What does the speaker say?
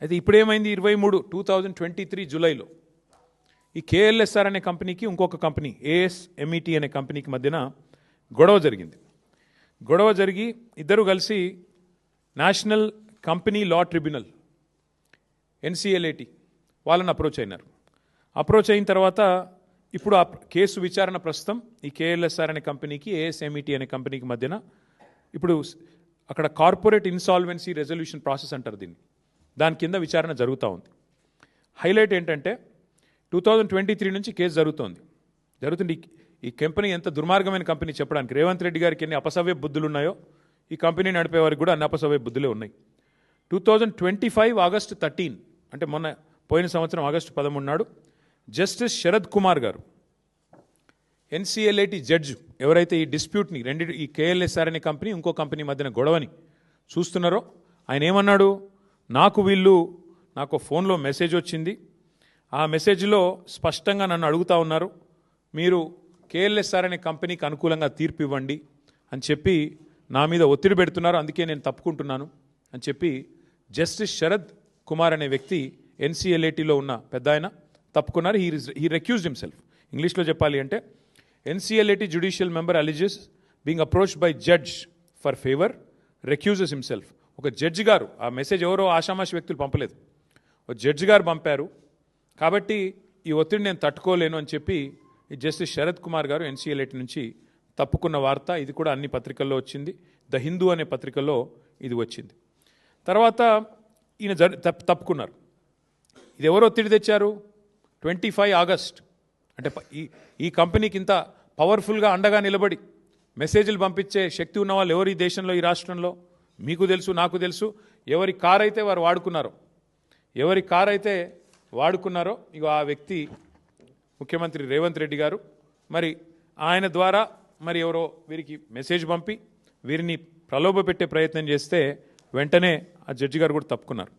అయితే ఇప్పుడేమైంది 2023 జూలైలో ఈ కేఎల్ఎస్ఆర్ అనే కంపెనీకి ఇంకొక కంపెనీ ఏఎస్ఎంఈటీ అనే కంపెనీకి మధ్యన గొడవ జరిగింది. గొడవ జరిగి ఇద్దరు కలిసి national company law tribunal NCLAT వాళ్ళని అప్రోచ్ అయినారు. అప్రోచ్ అయిన తర్వాత ఇప్పుడు ఆ కేసు విచారణ ప్రస్తుతం ఈ కేఎల్ఎస్ఆర్ అనే కంపెనీకి ఏఎస్ఎంఈటీ అనే కంపెనీకి మధ్యన ఇప్పుడు అక్కడ కార్పొరేట్ ఇన్సాల్వెన్సీ రెజల్యూషన్ ప్రాసెస్ అంటారు దీన్ని. దాని కింద విచారణ జరుగుతూ ఉంది. హైలైట్ ఏంటంటే 2023 నుంచి కేసు జరుగుతుంది. ఈ కంపెనీ ఎంత దుర్మార్గమైన కంపెనీ చెప్పడానికి రేవంత్ రెడ్డి గారికి ఎన్ని అపసవ్య బుద్ధులు ఉన్నాయో ఈ కంపెనీ నడిపే వారికి కూడా అన్ని అపసవ్య బుద్ధులే ఉన్నాయి. 2025 ఆగస్టు 13 అంటే పోయిన సంవత్సరం ఆగస్టు 13 నాడు జస్టిస్ శరద్ కుమార్ గారు ఎన్సిఎల్ఏటి జడ్జి ఎవరైతే ఈ డిస్ప్యూట్ని ఈ కేఎల్ఎస్ఆర్ అనే కంపెనీ ఇంకో కంపెనీ మధ్యన గొడవని చూస్తున్నారో ఆయన ఏమన్నాడు, నాకు ఫోన్లో మెసేజ్ వచ్చింది. ఆ మెసేజ్లో స్పష్టంగా నన్ను అడుగుతూ ఉన్నారు, మీరు కేఎల్ఎస్ఆర్ అనే కంపెనీకి అనుకూలంగా తీర్పు ఇవ్వండి అని చెప్పి నా మీద ఒత్తిడి పెడుతున్నారు, అందుకే నేను తప్పుకుంటున్నాను అని చెప్పి జస్టిస్ శరద్ కుమార్ అనే వ్యక్తి ఎన్సిఎల్ఏటీలో ఉన్న పెద్ద ఆయన తప్పుకున్నారు. He రెక్యూజ్డ్ himself. ఇంగ్లీష్లో చెప్పాలి అంటే NCLAT judicial member alleges being approached by judge for favour recuses himself. ఒక జడ్జి గారు, ఆ మెసేజ్ ఎవరో ఆషామాషి వ్యక్తులు పంపలేదు, ఒక జడ్జి గారు పంపారు. కాబట్టి ఈ ఒత్తిడి నేను తట్టుకోలేను అని చెప్పి ఈ జస్టిస్ శరద్ కుమార్ గారు ఎన్సిఎల్ఏటీ నుంచి తప్పుకున్న వార్త. ఇది కూడా అన్ని పత్రికల్లో వచ్చింది. ద హిందూ అనే పత్రికల్లో ఇది వచ్చింది. తర్వాత ఈయన తప్పుకున్నారు. ఇది ఎవరు ఒత్తిడి తెచ్చారు? 25 ఆగస్ట్ అంటే ఈ కంపెనీకి ఇంత పవర్ఫుల్గా అండగా నిలబడి మెసేజ్లు పంపించే శక్తి ఉన్న వాళ్ళు ఎవరు ఈ దేశంలో, ఈ రాష్ట్రంలో? మీకు తెలుసు, నాకు తెలుసు. ఎవరి కారు అయితే వారు వాడుకున్నారో ఇక ఆ వ్యక్తి ముఖ్యమంత్రి రేవంత్ రెడ్డి గారు. మరి ఆయన ద్వారా మరి ఎవరో వీరికి మెసేజ్ పంపి వీరిని ప్రలోభ పెట్టే ప్రయత్నం చేస్తే వెంటనే ఆ జడ్జి గారు కూడా తప్పుకున్నారు.